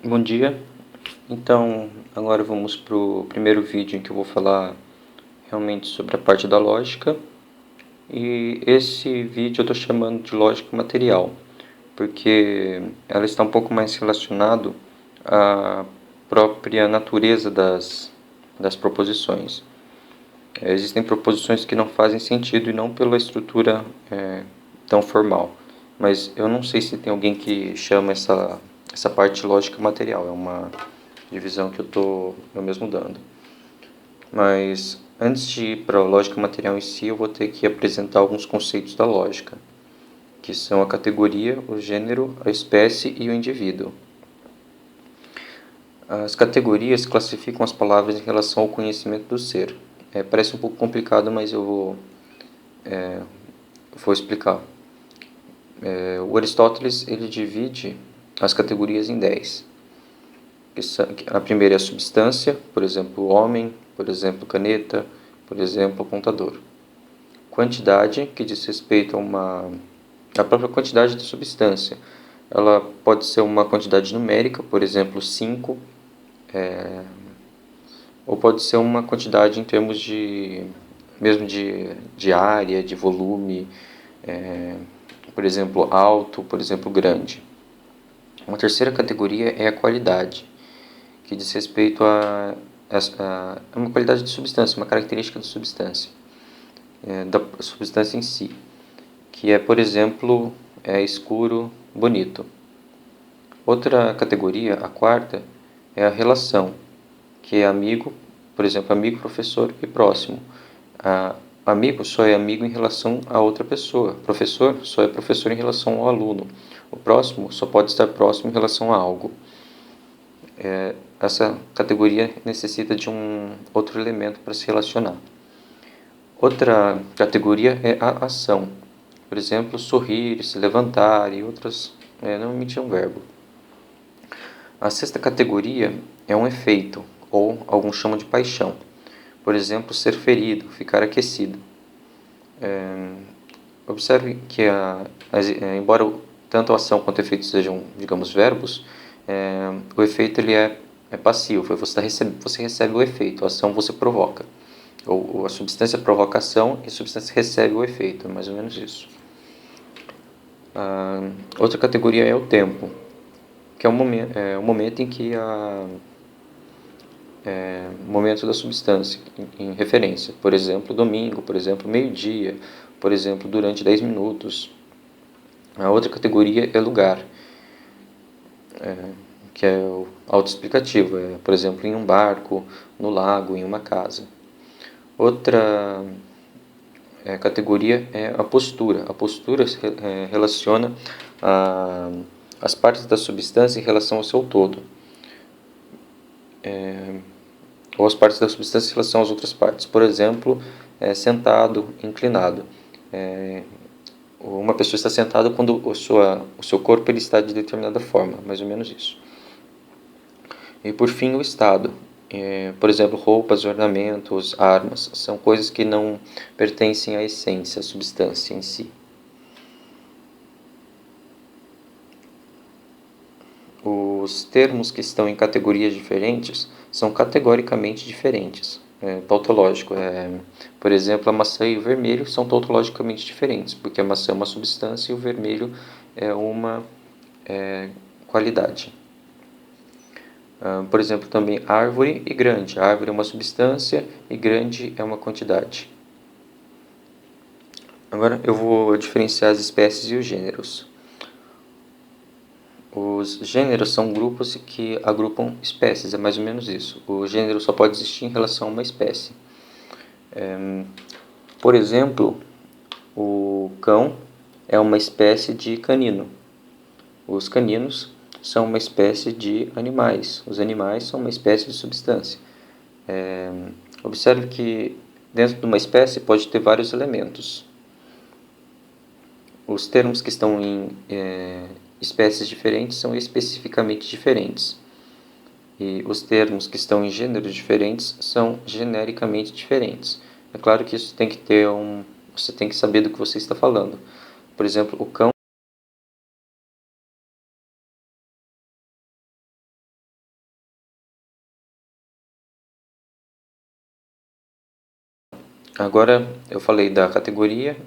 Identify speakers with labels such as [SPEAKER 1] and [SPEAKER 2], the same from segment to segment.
[SPEAKER 1] Bom dia. Então, agora vamos para o primeiro vídeo em que eu vou falar realmente sobre a parte da lógica. E esse vídeo eu estou chamando de lógica material, porque ela está um pouco mais relacionado à própria natureza das proposições. Existem proposições que não fazem sentido e não pela estrutura tão formal. Mas eu não sei se tem alguém que chama essa parte de lógica material. É uma divisão que eu mesmo dando. Mas antes de ir para a lógica material em si, eu vou ter que apresentar alguns conceitos da lógica, que são a categoria, o gênero, a espécie e o indivíduo. As categorias classificam as palavras em relação ao conhecimento do ser. Parece um pouco complicado, mas eu vou explicar. O Aristóteles ele divide as categorias em 10. A primeira é a substância, por exemplo, o homem, por exemplo, caneta, por exemplo, apontador. Quantidade, que diz respeito a própria quantidade de substância. Ela pode ser uma quantidade numérica, por exemplo, 5, ou pode ser uma quantidade em termos mesmo de área, de volume, por exemplo, alto, por exemplo, grande. Uma terceira categoria é a qualidade, que diz respeito a uma qualidade de substância, uma característica da substância, da substância em si, que é, por exemplo, escuro, bonito. Outra categoria, a quarta, é a relação, que é amigo, por exemplo, amigo, professor e próximo. Amigo só é amigo em relação a outra pessoa. Professor só é professor em relação ao aluno. O próximo só pode estar próximo em relação a algo. Essa categoria necessita de um outro elemento para se relacionar. Outra categoria é a ação. Por exemplo, sorrir, se levantar e outras. Normalmente é um verbo. A sexta categoria é um efeito, ou alguns chamam de paixão. Por exemplo, ser ferido, ficar aquecido. Observe que, embora tanto a ação quanto o efeito sejam, digamos, verbos, o efeito ele é passivo. Você recebe o efeito, a ação você provoca. Ou a substância provoca a ação e a substância recebe o efeito, é mais ou menos isso. Outra categoria é o tempo, que é o momento em que o momento da substância, em referência. Por exemplo, domingo, por exemplo, meio-dia, por exemplo, durante 10 minutos. A outra categoria é lugar, que é o autoexplicativo, por exemplo, em um barco, no lago, em uma casa. Outra categoria é a postura. A postura relaciona as partes da substância em relação ao seu todo. Ou as partes da substância em relação às outras partes. Por exemplo, sentado, inclinado. Uma pessoa está sentada quando o seu corpo ele está de determinada forma, mais ou menos isso. E por fim, o estado. Por exemplo, roupas, ornamentos, armas, são coisas que não pertencem à essência, à substância em si. Os termos que estão em categorias diferentes são categoricamente diferentes. Tautológico. Por exemplo, a maçã e o vermelho são tautologicamente diferentes, porque a maçã é uma substância e o vermelho é uma qualidade. Por exemplo, também árvore e grande. A árvore é uma substância e grande é uma quantidade. Agora eu vou diferenciar as espécies e os gêneros. Os gêneros são grupos que agrupam espécies, é mais ou menos isso. O gênero só pode existir em relação a uma espécie. Por exemplo, o cão é uma espécie de canino. Os caninos são uma espécie de animais. Os animais são uma espécie de substância. Observe que dentro de uma espécie pode ter vários elementos. Os termos que estão em espécies diferentes são especificamente diferentes. E os termos que estão em gêneros diferentes são genericamente diferentes. É claro que isso tem que você tem que saber do que você está falando. Por exemplo, o cão Agora eu falei da categoria,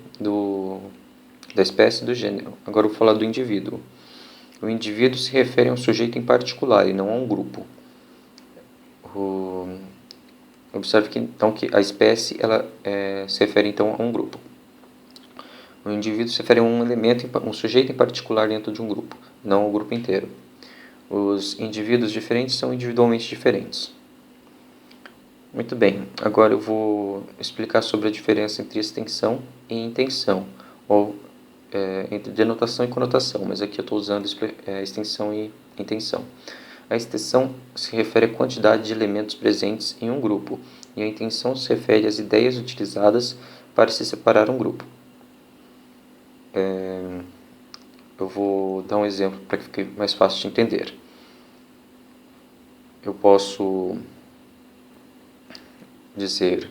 [SPEAKER 1] da espécie e do gênero. Agora eu vou falar do indivíduo. O indivíduo se refere a um sujeito em particular e não a um grupo. Observe que, então, que a espécie se refere então a um grupo. O indivíduo se refere a um elemento, um sujeito em particular dentro de um grupo, não ao grupo inteiro. Os indivíduos diferentes são individualmente diferentes. Muito bem, agora eu vou explicar sobre a diferença entre extensão e intenção, ou entre denotação e conotação, mas aqui eu estou usando extensão e intenção. A extensão se refere à quantidade de elementos presentes em um grupo, e a intenção se refere às ideias utilizadas para se separar um grupo. Eu vou dar um exemplo para que fique mais fácil de entender. Eu posso dizer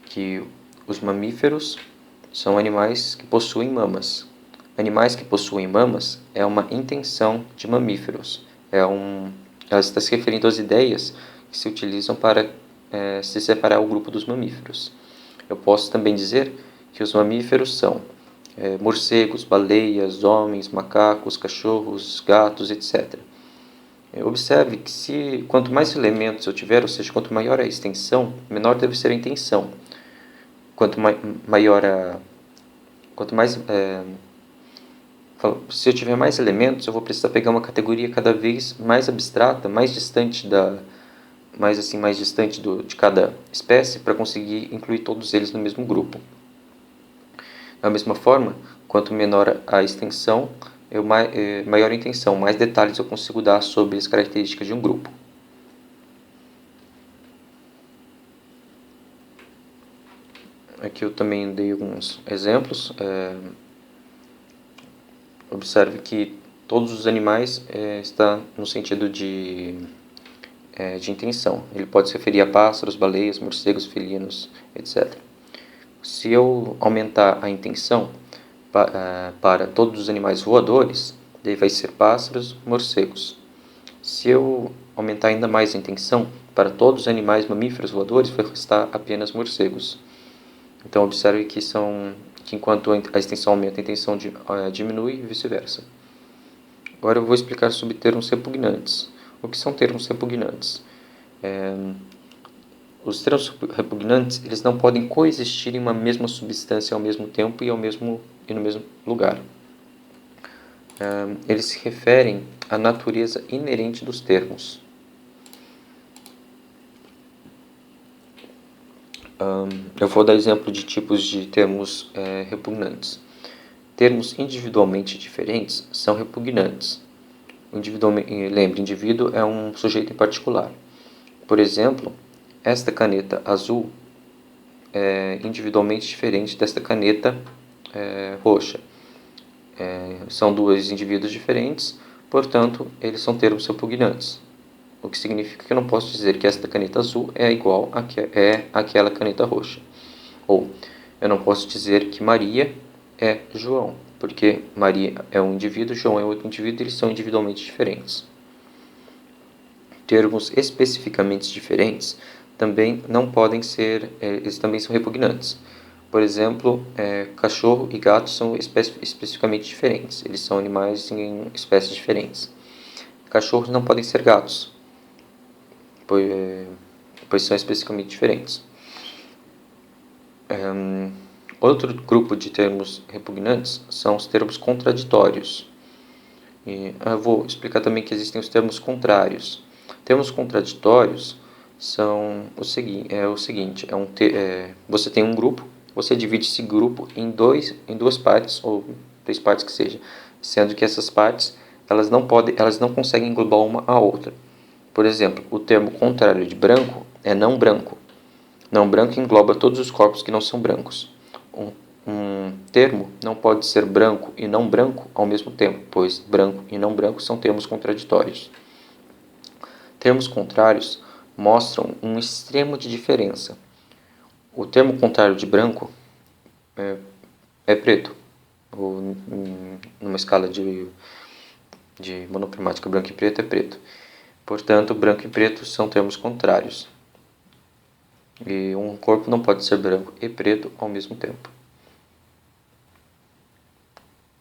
[SPEAKER 1] que os mamíferos são animais que possuem mamas. Animais que possuem mamas é uma intenção de mamíferos. Ela está se referindo às ideias que se utilizam para se separar o grupo dos mamíferos. Eu posso também dizer que os mamíferos são morcegos, baleias, homens, macacos, cachorros, gatos, etc. Observe que quanto mais elementos eu tiver, ou seja, quanto maior a extensão, menor deve ser a intenção. Se eu tiver mais elementos, eu vou precisar pegar uma categoria cada vez mais abstrata, mais distante de cada espécie para conseguir incluir todos eles no mesmo grupo. Da mesma forma, quanto menor a extensão, maior a intenção, mais detalhes eu consigo dar sobre as características de um grupo. Aqui eu também dei alguns exemplos. Observe que todos os animais está no sentido de intenção. Ele pode se referir a pássaros, baleias, morcegos, felinos, etc. Se eu aumentar a intenção para todos os animais voadores, daí vai ser pássaros, morcegos. Se eu aumentar ainda mais a intenção para todos os animais mamíferos voadores, vai restar apenas morcegos. Então observe que enquanto a extensão aumenta, a intenção diminui e vice-versa. Agora eu vou explicar sobre termos repugnantes. O que são termos repugnantes? Os termos repugnantes eles não podem coexistir em uma mesma substância ao mesmo tempo e no mesmo lugar. Eles se referem à natureza inerente dos termos. Eu vou dar exemplo de tipos de termos repugnantes. Termos individualmente diferentes são repugnantes. Lembre, indivíduo é um sujeito em particular. Por exemplo, esta caneta azul é individualmente diferente desta caneta roxa. São dois indivíduos diferentes, portanto, eles são termos repugnantes. O que significa que eu não posso dizer que esta caneta azul é igual àquela caneta roxa. Ou, eu não posso dizer que Maria é João, porque Maria é um indivíduo, João é outro indivíduo, eles são individualmente diferentes. Termos especificamente diferentes também não podem ser, eles também são repugnantes. Por exemplo, cachorro e gato são especificamente diferentes, eles são animais em espécies diferentes. Cachorros não podem ser gatos, pois são especificamente diferentes. Outro grupo de termos repugnantes são os termos contraditórios. Eu vou explicar também que existem os termos contrários. Termos contraditórios são o seguinte: você tem um grupo, você divide esse grupo em duas partes, ou 3 partes que seja, sendo que essas partes elas não conseguem englobar uma a outra. Por exemplo, o termo contrário de branco é não branco. Não branco engloba todos os corpos que não são brancos. Um termo não pode ser branco e não branco ao mesmo tempo, pois branco e não branco são termos contraditórios. Termos contrários mostram um extremo de diferença. O termo contrário de branco é preto, ou numa escala de monocromática branco e preto é preto. Portanto, branco e preto são termos contrários. E um corpo não pode ser branco e preto ao mesmo tempo.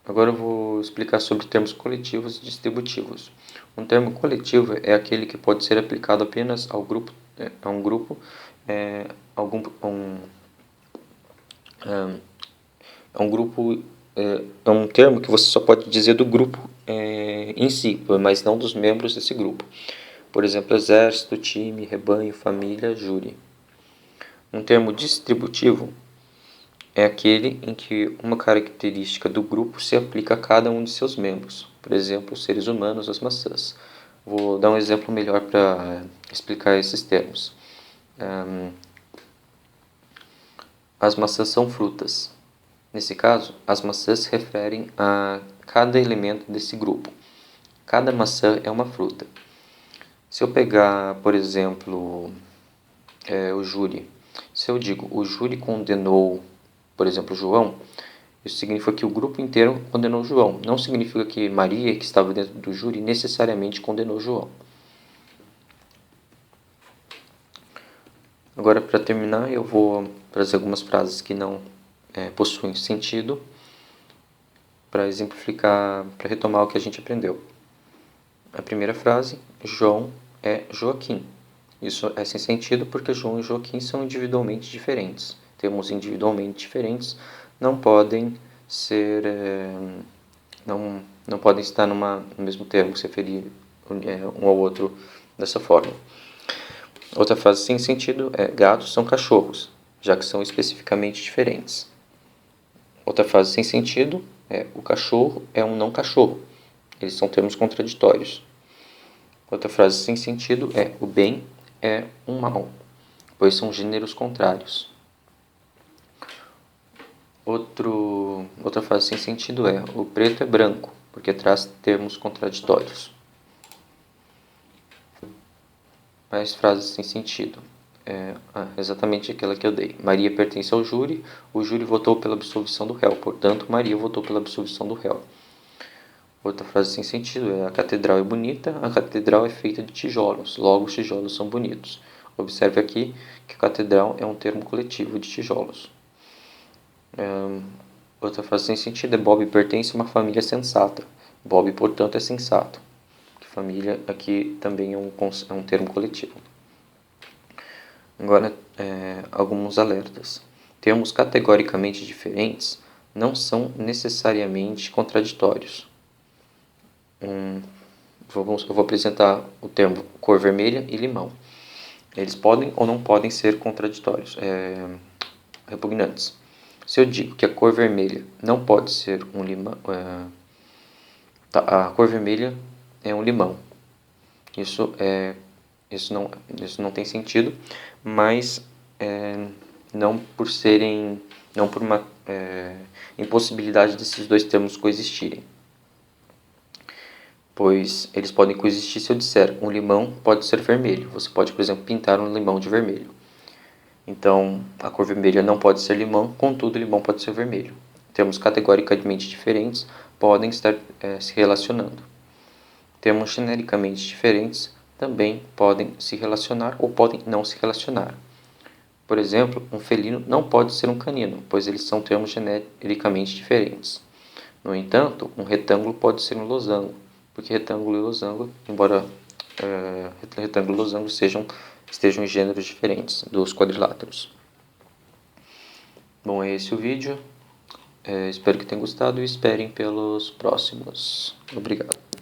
[SPEAKER 1] Agora eu vou explicar sobre termos coletivos e distributivos. Um termo coletivo é aquele que pode ser aplicado apenas a um grupo, é um grupo, é um termo que você só pode dizer do grupo em si, mas não dos membros desse grupo. Por exemplo, exército, time, rebanho, família, júri. Um termo distributivo é aquele em que uma característica do grupo se aplica a cada um de seus membros. Por exemplo, os seres humanos, as maçãs. Vou dar um exemplo melhor para explicar esses termos. As maçãs são frutas. Nesse caso, as maçãs se referem a cada elemento desse grupo. Cada maçã é uma fruta. Se eu pegar, por exemplo, o júri, se eu digo o júri condenou, por exemplo, João, isso significa que o grupo inteiro condenou João. Não significa que Maria, que estava dentro do júri, necessariamente condenou João. Agora, para terminar, eu vou trazer algumas frases que não possuem sentido para exemplificar, para retomar o que a gente aprendeu. A primeira frase, João é Joaquim. Isso é sem sentido porque João e Joaquim são individualmente diferentes. Termos individualmente diferentes não podem ser, não podem estar no mesmo termo, se referir um ao outro dessa forma. Outra frase sem sentido é gatos são cachorros, já que são especificamente diferentes. Outra frase sem sentido é o cachorro é um não cachorro. Eles são termos contraditórios. Outra frase sem sentido é o bem é um mal, pois são gêneros contrários. Outra frase sem sentido é o preto é branco, porque traz termos contraditórios. Mais frases sem sentido. Exatamente aquela que eu dei. Maria pertence ao júri, o júri votou pela absolvição do réu, portanto, Maria votou pela absolvição do réu. Outra frase sem sentido é a catedral é bonita, a catedral é feita de tijolos, logo os tijolos são bonitos. Observe aqui que catedral é um termo coletivo de tijolos. Outra frase sem sentido é Bob pertence a uma família sensata. Bob, portanto, é sensato. Família aqui também é um termo coletivo. Agora, alguns alertas. Termos categoricamente diferentes não são necessariamente contraditórios. Eu vou apresentar o termo cor vermelha e limão. Eles podem ou não podem ser contraditórios, repugnantes. Se eu digo que a cor vermelha não pode ser um limão, a cor vermelha é um limão. Isso não tem sentido, mas não por uma impossibilidade desses dois termos coexistirem. Pois eles podem coexistir se eu disser um limão pode ser vermelho. Você pode, por exemplo, pintar um limão de vermelho. Então, a cor vermelha não pode ser limão, contudo, o limão pode ser vermelho. Termos categoricamente diferentes podem estar se relacionando. Termos genericamente diferentes também podem se relacionar ou podem não se relacionar. Por exemplo, um felino não pode ser um canino, pois eles são termos genericamente diferentes. No entanto, um retângulo pode ser um losango, porque retângulo e losango, embora retângulo e losango estejam em gêneros diferentes dos quadriláteros. Bom, é esse o vídeo. Espero que tenham gostado e esperem pelos próximos. Obrigado.